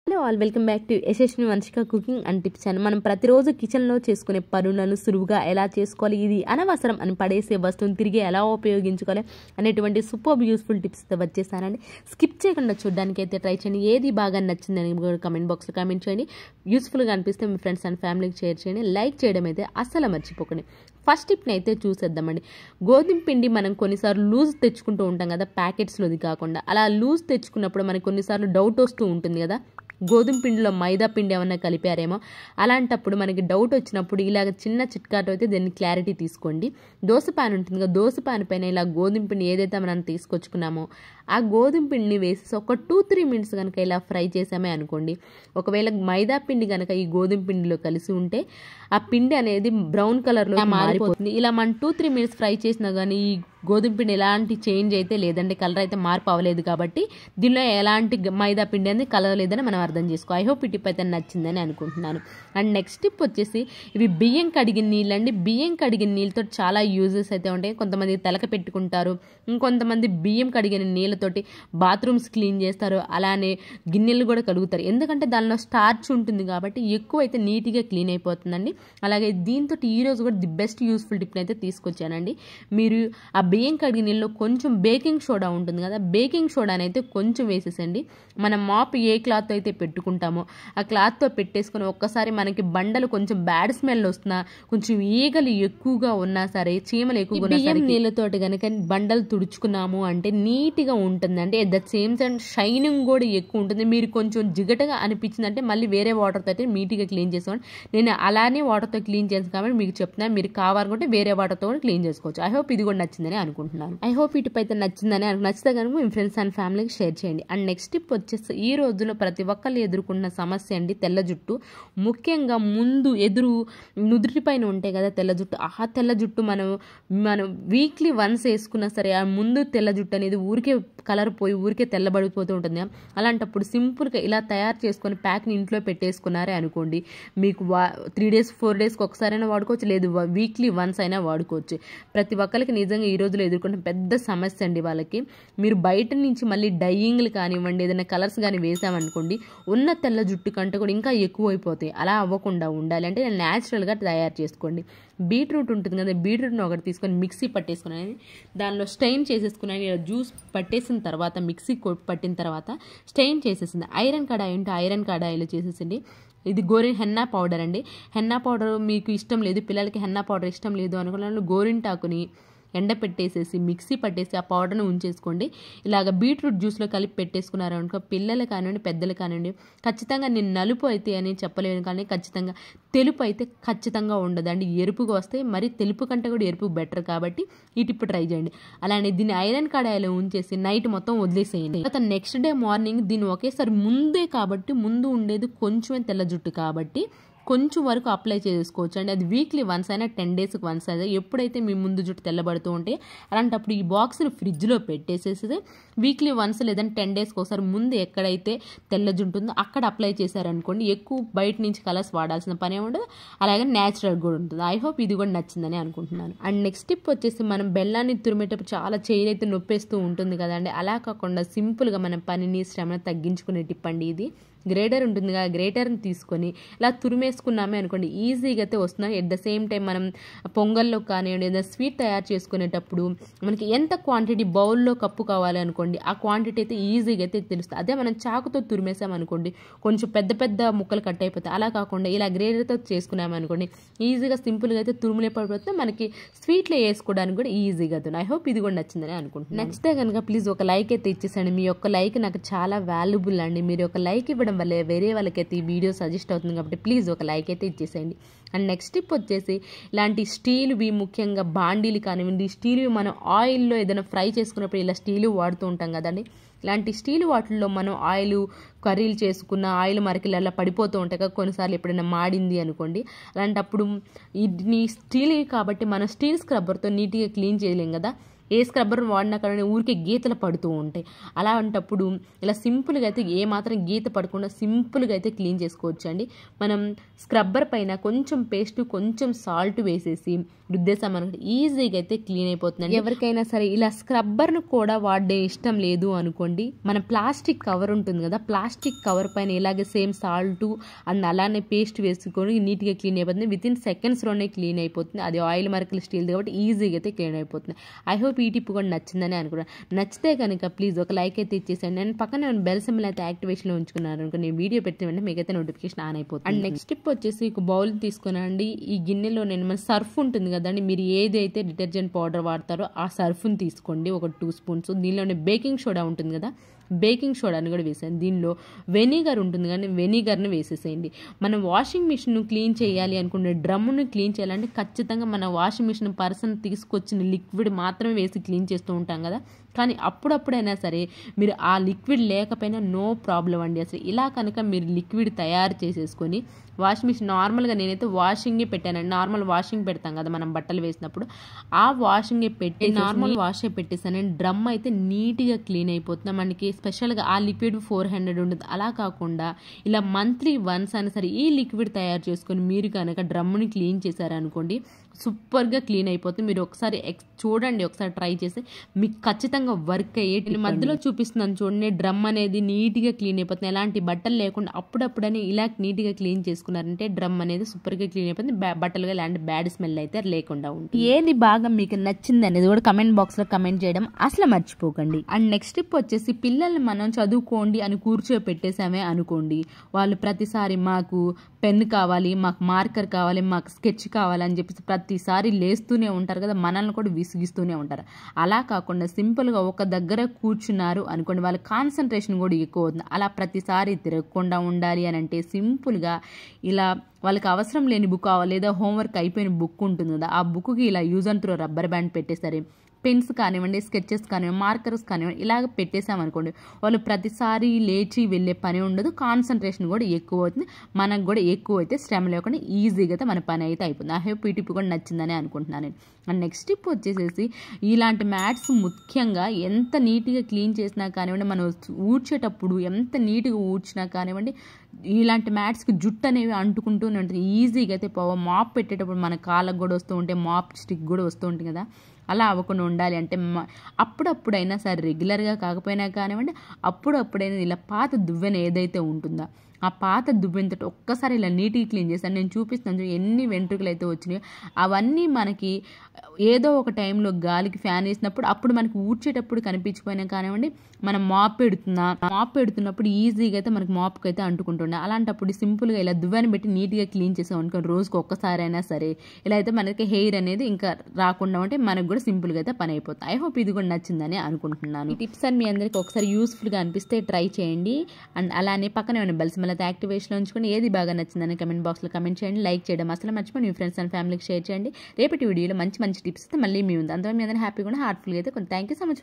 Hello all welcome back to Yashaswini Vamshika cooking and tips channel. మనం ప్రతిరోజు కిచెన్లో చేసుకునే పనులను సులువుగా ఎలా చేసుకోవాలి, ఇది అనవసరం అని పడేసే వస్తువును తిరిగి ఎలా ఉపయోగించుకోవాలి అనేటువంటి సూపర్ యూస్ఫుల్ టిప్స్తో వచ్చేసానండి. స్కిప్ చేయకుండా చూడడానికి అయితే ట్రై చేయండి. ఏది బాగా నచ్చిందని కూడా కమెంట్ బాక్స్లో కామెంట్ చేయండి. యూస్ఫుల్గా అనిపిస్తే మీ ఫ్రెండ్స్ అండ్ ఫ్యామిలీకి షేర్ చేయండి. లైక్ చేయడం అయితే అస్సలు మర్చిపోకండి. ఫస్ట్ టిప్ని అయితే చూసేద్దామండి. గోధుమ పిండి మనం కొన్నిసార్లు లూజ్ తెచ్చుకుంటూ ఉంటాం కదా, ప్యాకెట్స్లోది కాకుండా. అలా లూజ్ తెచ్చుకున్నప్పుడు మనకు కొన్నిసార్లు డౌట్ వస్తూ ఉంటుంది కదా, గోధుమ పిండిలో మైదా పిండి ఏమన్నా కలిపారేమో. అలాంటప్పుడు మనకి డౌట్ వచ్చినప్పుడు ఇలాగ చిన్న చిట్కాతో అయితే దీన్ని క్లారిటీ తీసుకోండి. దోశ పాన్ ఉంటుంది కదా, దోశ పాన్ పైన ఇలా గోధుమ పిండి ఏదైతే మనం తీసుకొచ్చుకున్నామో ఆ గోధుమ పిండిని వేసి ఒక 2-3 మినిట్స్ కనుక ఇలా ఫ్రై చేసామే అనుకోండి, ఒకవేళ మైదా పిండి కనుక ఈ గోధుమ పిండిలో కలిసి ఉంటే ఆ పిండి అనేది బ్రౌన్ కలర్లో మారిపోతుంది. ఇలా మనం 2-3 మినిట్స్ ఫ్రై చేసినా కానీ ఈ గోధుమ పిండి ఎలాంటి చేంజ్ అయితే లేదండి, కలర్ అయితే మార్పు అవ్వలేదు. కాబట్టి దీనిలో ఎలాంటి మైదా పిండి అనేది కలవలేదని మనం అర్థం చేసుకో. ఐ హోప్ ఈ టిప్ అయితే నచ్చిందని అనుకుంటున్నాను. అండ్ నెక్స్ట్ టిప్ వచ్చేసి ఇవి బియ్యం కడిగిన నీళ్ళు అండి. బియ్యం కడిగిన నీళ్ళతో చాలా యూజెస్ అయితే ఉంటాయి. కొంతమంది తలక పెట్టుకుంటారు, ఇంకొంతమంది బియ్యం కడిగిన నీళ్ళతోటి బాత్రూమ్స్ క్లీన్ చేస్తారు, అలానే గిన్నెలు కూడా కడుగుతారు. ఎందుకంటే దానిలో స్టార్చ్ ఉంటుంది కాబట్టి ఎక్కువ అయితే నీట్గా క్లీన్ అయిపోతుందండి. అలాగే దీంతో ఈరోజు కూడా ది బెస్ట్ యూస్ఫుల్ టిప్ని అయితే తీసుకొచ్చానండి. మీరు ఆ బియ్యం కడిగిన నీళ్ళలో కొంచెం బేకింగ్ సోడా ఉంటుంది కదా, బేకింగ్ సోడాని అయితే కొంచెం వేసేసండి. మనం మాప్ ఏ క్లాత్ అయితే పెట్టుకుంటామో ఆ క్లాత్తో పెట్టేసుకొని ఒక్కసారి మనకి బండలు కొంచెం బ్యాడ్ స్మెల్ వస్తున్నా, కొంచెం ఈగలు ఎక్కువగా ఉన్నా సరే, చీమలు ఎక్కువగా ఉన్నా సరే, నీళ్ళతోటి కనుక బండలు తుడుచుకున్నాము అంటే నీట్గా ఉంటుందండి. At the same time shining కూడా ఎక్కువ ఉంటుంది. మీరు కొంచెం జిగటగా అనిపించిందంటే మళ్ళీ వేరే వాటర్తో అయితే నీట్గా క్లీన్ చేసుకోండి. నేను అలానే వాటర్తో క్లీన్ చేస్తాను కాబట్టి మీకు చెప్తున్నాను, మీరు కావాలనుకుంటే వేరే వాటర్తో కూడా క్లీన్ చేసుకోవచ్చు. ఐ హోప్ ఇది కూడా నచ్చిందని అనుకుంటున్నాను. ఐ హోప్ ఈ టిప్ అయితే నచ్చిందని నచ్చితే కనుక మీ ఫ్రెండ్స్ అండ్ ఫ్యామిలీకి షేర్ చేయండి. అండ్ నెక్స్ట్ టిప్ వచ్చేసి ఈ రోజులో ప్రతి ఒక్కళ్ళు ఎదుర్కొన్న సమస్య అండి, తెల్ల జుట్టు. ముఖ్యంగా ముందు నుదుటి పైన ఉంటాయి కదా తెల్ల జుట్టు, ఆ తెల్ల జుట్టు మనం వీక్లీ వన్స్ వేసుకున్నా సరే ఆ ముందు తెల్ల జుట్టు అనేది ఊరికే కలర్ పోయి ఊరికే తెల్లబడిపోతూ ఉంటుంది. అలాంటప్పుడు సింపుల్గా ఇలా తయారు చేసుకొని ప్యాక్ని ఇంట్లో పెట్టేసుకున్నారే అనుకోండి, మీకు 3 days 4 daysకి ఒకసారైనా వాడుకోవచ్చు, లేదు వీక్లీ వన్స్ అయినా వాడుకోవచ్చు. ప్రతి ఒక్కరికి నిజంగా ఈ రోజులో ఎదుర్కొంటే పెద్ద సమస్య అండి వాళ్ళకి. మీరు బయట నుంచి మళ్ళీ డైయింగ్లు కానివ్వండి, ఏదైనా కలర్స్ కానీ వేసామనుకోండి, ఉన్న తెల్ల జుట్టు కంటే కూడా ఇంకా ఎక్కువ అయిపోతాయి. అలా అవ్వకుండా ఉండాలి అంటే న్యాచురల్గా తయారు చేసుకోండి. బీట్రూట్ ఉంటుంది కదా, బీట్రూట్ని ఒకటి తీసుకొని మిక్సీ పట్టేసుకున్నాను, దానిలో స్టెయిన్ చేసేసుకున్నాను. ఇలా జ్యూస్ పట్టేసిన తర్వాత మిక్సీ పట్టిన తర్వాత స్టెయిన్ చేసేసింది. ఐరన్ కడాయి ఉంటే ఐరన్ కడాయిలో చేసేసింది. ఇది హెన్నా పౌడర్ అండి. హెన్నా పౌడర్ మీకు ఇష్టం లేదు, పిల్లలకి హెన్నా పౌడర్ ఇష్టం లేదు అనుకున్న గోరింటాకుని ఎండ పెట్టేసేసి మిక్సీ పట్టేసి ఆ పౌడర్ని ఉంచేసుకోండి. ఇలాగ బీట్రూట్ జ్యూస్లో కలిపి పెట్టేసుకున్నారు అనుకో, పిల్లలు కానివ్వండి పెద్దలు కానివ్వండి, ఖచ్చితంగా నేను నలుపు అయితే అని చెప్పలేను కానీ ఖచ్చితంగా తెలుపు అయితే ఖచ్చితంగా ఉండదండి. ఎరుపుగా వస్తే మరి తెలుపు కంటే కూడా ఎరుపు బెటర్ కాబట్టి ఈ టిప్ ట్రై చేయండి. అలానే దీన్ని ఐరన్ కడాయిలో ఉంచేసి నైట్ మొత్తం వదిలేసేయండి. తర్వాత నెక్స్ట్ డే మార్నింగ్ దీన్ని ఒకేసారి ముందే కాబట్టి, ముందు ఉండేది కొంచెమే తెల్ల జుట్టు కాబట్టి కొంచెం వరకు అప్లై చేసుకోవచ్చు అండి. అది వీక్లీ వన్స్ అయినా 10 daysకి వన్స్ అయితే ఎప్పుడైతే మీ ముందు జుట్టు తెల్లబడుతూ ఉంటే అలాంటప్పుడు ఈ బాక్స్ని ఫ్రిడ్జ్లో పెట్టేసేసి వీక్లీ వన్స్ లేదంటే 10 daysకి ఒకసారి ముందు ఎక్కడైతే తెల్ల జుట్టు ఉందో అక్కడ అప్లై చేశారనుకోండి, ఎక్కువ బయట నుంచి కలర్స్ వాడాల్సిన పనే ఉండదు, అలాగే న్యాచురల్ కూడా ఉంటుంది. ఐ హోప్ ఇది కూడా నచ్చిందని అనుకుంటున్నాను. అండ్ నెక్స్ట్ టిప్ వచ్చేసి మనం బెల్లాన్ని తురిమేటప్పుడు చాలా చేయి అయితే నొప్పేస్తూ ఉంటుంది కదండి, అలా కాకుండా సింపుల్గా మన పనిని శ్రమను తగ్గించుకునే టిప్ అండి ఇది. గ్రేటర్ ఉంటుంది కదా, గ్రేటర్ని తీసుకొని ఇలా తురిమేసుకున్నామే అనుకోండి, ఈజీగా అయితే వస్తున్నాయి. ఎట్ ద సేమ్ టైం మనం పొంగల్లో కానివ్వండి ఏదైనా స్వీట్ తయారు చేసుకునేటప్పుడు మనకి ఎంత క్వాంటిటీ బౌల్లో కప్పు కావాలి అనుకోండి, ఆ క్వాంటిటీ అయితే ఈజీగా అయితే తెలుస్తుంది. అదే మనం చాకుతో తురిమేసామనుకోండి కొంచెం పెద్ద పెద్ద ముక్కలు కట్ అయిపోతాయి. అలా కాకుండా ఇలా గ్రేటర్తో చేసుకున్నామనుకోండి ఈజీగా సింపుల్గా అయితే తురుములే పడిపోతే మనకి స్వీట్లో వేసుకోవడానికి కూడా ఈజీగా అవుతుంది. ఐ హోప్ ఇది కూడా నచ్చిందని అనుకుంటున్నాను. నచ్చితే కనుక ప్లీజ్ ఒక లైక్ అయితే ఇచ్చేసండి. మీ యొక్క లైక్ నాకు చాలా వాల్యుబుల్ అండి. మీరు ఒక లైక్ ఇవ్వడం వల్ల వేరే వాళ్ళకైతే ఈ వీడియో సజెస్ట్ అవుతుంది కాబట్టి ప్లీజ్ ఒక లైక్ అయితే ఇచ్చేసేయండి. అండ్ నెక్స్ట్ టిప్ వచ్చేసి ఇలాంటి స్టీల్వి, ముఖ్యంగా బాండీలు కానివ్వండి, స్టీల్వి మనం ఆయిల్లో ఏదైనా ఫ్రై చేసుకున్నప్పుడు ఇలా స్టీలు వాడుతూ ఉంటాం కదండి, ఇలాంటి స్టీల్ వాటిల్లో మనం ఆయిల్ కర్రీలు చేసుకున్న ఆయిల్ మరకలు అలా పడిపోతూ ఉంటాయి కదా, కొన్నిసార్లు ఎప్పుడైనా మాడింది అనుకోండి, అలాంటప్పుడు ఇది స్టీల్ కాబట్టి మనం స్టీల్ స్క్రబ్బర్తో నీట్గా క్లీన్ చేయలేం కదా. ఏ స్క్రబ్బర్ వాడినా కానీ ఊరికే గీతలు పడుతూ ఉంటాయి. అలాంటప్పుడు ఇలా సింపుల్గా అయితే ఏమాత్రం గీత పడకుండా సింపుల్గా అయితే క్లీన్ చేసుకోవచ్చు అండి. మనం స్క్రబ్బర్ పైన కొంచెం పేస్ట్ కొంచెం సాల్ట్ వేసేసి రుద్దేశామనుకుంటే ఈజీగా అయితే క్లీన్ అయిపోతుందండి. ఎవరికైనా సరే ఇలా స్క్రబ్బర్ను కూడా వాడే ఇష్టం లేదు అనుకోండి, మన ప్లాస్టిక్ కవర్ ఉంటుంది కదా, ప్లాస్టిక్ కవర్ పైన ఇలాగే సేమ్ సాల్ట్ అండ్ అలానే పేస్ట్ వేసుకొని నీట్గా క్లీన్ అయిపోతుంది. వితిన్ సెకండ్స్లోనే క్లీన్ అయిపోతుంది. అది ఆయిల్ మరకలు స్టీల్ కాబట్టి ఈజీగా అయితే క్లీన్ అయిపోతుంది. ఐ హోప్ ఈ టిప్ కూడా నచ్చిందని అనుకున్నాను. నచ్చితే కనుక ప్లీజ్ ఒక లైక్ అయితే ఇచ్చేసాను. నేను పక్కన బెల్ సింబల్ అయితే యాక్టివేషన్లో ఉంచుకున్నాను అనుకో, నేను వీడియో పెట్టిన వెంటనే మీకైతే నోటిఫికేషన్ ఆన్ అయిపోతుంది. అండ్ నెక్స్ట్ టిప్ వచ్చేసి ఒక బౌల్ తీసుకున్నాండి. ఈ గిన్నెలో నేను మన సర్ఫ్ ఉంటుంది కదండి, మీరు ఏదైతే డిటర్జెంట్ పౌడర్ వాడతారో ఆ సర్ఫ్ని తీసుకోండి, ఒక 2 స్పూన్స్. దీనిలోనే బేకింగ్ సోడా ఉంటుంది కదా, బేకింగ్ సోడాని కూడా వేసాను. దీనిలో వెనిగర్ ఉంటుంది కానీ వెనిగర్ని వేసేసేయండి. మనం వాషింగ్ మిషన్ క్లీన్ చేయాలి అనుకునే డ్రమ్మును క్లీన్ చేయాలంటే ఖచ్చితంగా మన వాషింగ్ మిషన్ పర్సన్ తీసుకొచ్చిన లిక్విడ్ మాత్రమే వేసి క్లీన్ చేస్తూ ఉంటాం కదా, కానీ అప్పుడప్పుడైనా సరే మీరు ఆ లిక్విడ్ లేకపోయినా నో ప్రాబ్లం అండి. అసలు ఇలా కనుక మీరు లిక్విడ్ తయారు చేసేసుకొని వాషింగ్ మిషన్ నార్మల్గా నేనైతే వాషింగే పెట్టానండి. నార్మల్ వాషింగ్ పెడతాం కదా మనం బట్టలు వేసినప్పుడు, ఆ వాషింగే పెట్టి నార్మల్ వాషే పెట్టేసానండి. డ్రమ్ అయితే నీట్గా క్లీన్ అయిపోతుంది. మనకి స్పెషల్గా ఆ లిక్విడ్ 400 ఉంటుంది. అలా కాకుండా ఇలా మంత్లీ వన్స్ అయినా సరే ఈ లిక్విడ్ తయారు చేసుకొని మీరు కనుక డ్రమ్ని క్లీన్ చేశారనుకోండి, సూపర్గా క్లీన్ అయిపోతుంది. మీరు ఒకసారి చూడండి, ఒకసారి ట్రై చేసి మీకు ఖచ్చితంగా వర్క్ అయ్యేటి. మధ్యలో చూపిస్తున్నాను చూడండి, డ్రమ్ అనేది నీట్గా క్లీన్ అయిపోతుంది. ఎలాంటి బట్టలు లేకుండా అప్పుడప్పుడనే ఇలా నీట్గా క్లీన్ చేసుకున్నారంటే డ్రమ్ అనేది సూపర్గా క్లీన్ అయిపోతుంది. బట్టలుగా ఇలాంటి బ్యాడ్ స్మెల్ అయితే లేకుండా ఉంటుంది. ఏది బాగా మీకు నచ్చింది అనేది కూడా కమెంట్ బాక్స్లో కమెంట్ చేయడం అసలు మర్చిపోకండి. అండ్ నెక్స్ట్ టిప్ వచ్చేసి, పిల్లల్ని మనం చదువుకోండి అని కూర్చోపెట్టేసామే అనుకోండి, వాళ్ళు ప్రతిసారి మాకు పెన్ కావాలి, మాకు మార్కర్ కావాలి, మాకు స్కెచ్ కావాలి అని చెప్పేసి ప్రతిసారి లేస్తూనే ఉంటారు కదా, మనల్ని కూడా విసిగిస్తూనే ఉంటారు. అలా కాకుండా సింపుల్గా ఒక దగ్గర కూర్చున్నారు అనుకోండి, వాళ్ళ కాన్సన్ట్రేషన్ కూడా ఎక్కువ అవుతుంది. అలా ప్రతిసారి తిరగకుండా ఉండాలి అని అంటే సింపుల్గా ఇలా వాళ్ళకి అవసరం లేని బుక్ లేదా హోంవర్క్ అయిపోయిన బుక్ ఉంటుంది కదా, ఆ బుక్కి ఇలా use and throw rubber band పెట్టేసరి పెన్స్ కానివ్వండి, స్కెచెస్ కానివ్వండి, మార్కర్స్ కానివ్వండి, ఇలాగ పెట్టేసామనుకోండి, వాళ్ళు ప్రతిసారి లేచి వెళ్ళే పని ఉండదు, కాన్సన్ట్రేషన్ కూడా ఎక్కువ అవుతుంది, మనకు కూడా ఎక్కువ అయితే శ్రమ లేకుండా ఈజీగా అయితే మన పని అయితే అయిపోతుంది. ఐ హోప్ ఈ టిప్ కూడా నచ్చిందని అనుకుంటున్నాను. అండ్ నెక్స్ట్ టిప్ వచ్చేసేసి, ఇలాంటి మ్యాట్స్ ముఖ్యంగా ఎంత నీట్గా క్లీన్ చేసినా కానివ్వండి, మనం ఊడ్చేటప్పుడు ఎంత నీట్గా ఊడ్చినా కానివ్వండి, ఇలాంటి మ్యాట్స్కి జుట్టు అనేవి అంటుకుంటూనే ఉంటుంది. ఈజీగా అయితే మాప్ పెట్టేటప్పుడు మన కాళ్ళకు కూడా వస్తూ ఉంటాయి, మాప్ స్టిక్ కూడా వస్తూ ఉంటుంది కదా, అలా అవ్వకుండా ఉండాలి అంటే అప్పుడప్పుడైనా సరే, రెగ్యులర్గా కాకపోయినా కానివ్వండి, అప్పుడప్పుడైనా ఇలా పాత దువ్వెన ఏదైతే ఉంటుందో ఆ పాత దువ్వెనతో ఒక్కసారి ఇలా నీట్గా క్లీన్ చేస్తాను. నేను చూపిస్తాను ఎన్ని వెంట్రుకలు అయితే వచ్చినాయో, అవన్నీ మనకి ఏదో ఒక టైంలో గాలికి ఫ్యాన్ వేసినప్పుడు అప్పుడు మనకి ఊడ్చేటప్పుడు కనిపించిపోయినా కానివ్వండి, మనం మాప్ పెడుతున్నప్పుడు ఈజీగా అయితే మనకి మాప్కి అయితే అంటుకుంటుండే. అలాంటప్పుడు సింపుల్గా ఇలా దువ్వెన పెట్టి నీట్గా క్లీన్ చేసాం అనుకోండి, రోజుకి ఒక్కసారి అయినా సరే, ఇలా అయితే మనకి హెయిర్ అనేది ఇంకా రాకుండా ఉంటే మనకు కూడా సింపుల్గా అయితే పని అయిపోతుంది. ఐ హోప్ ఇది కూడా నచ్చిందని అనుకుంటున్నాను. ఈ టిప్స్ అని మీ అందరికీ ఒకసారి యూస్ఫుల్గా అనిపిస్తే ట్రై చేయండి. అండ్ అలానే పక్కనే ఉన్న బెల్ సింబల్ అయితే యాక్టివేషన్లో ఉంచుకొని ఏది బాగా నచ్చిందని కమెంట్ బాక్స్లో కమెంట్ చేయండి. లైక్ చేయడం అసలు మర్చిపోయి మీ ఫ్రెండ్స్ అండ్ ఫ్యామిలీకి షేర్ చేయండి. రేపటి వీడియోలో మంచి టిప్స్ అయితే మళ్ళీ మీ ఉంది. అంతవరకు మీ అందరూ హ్యాపీగా హార్ట్ఫుల్గా అయితే థ్యాంక్ యూ సో మచ్.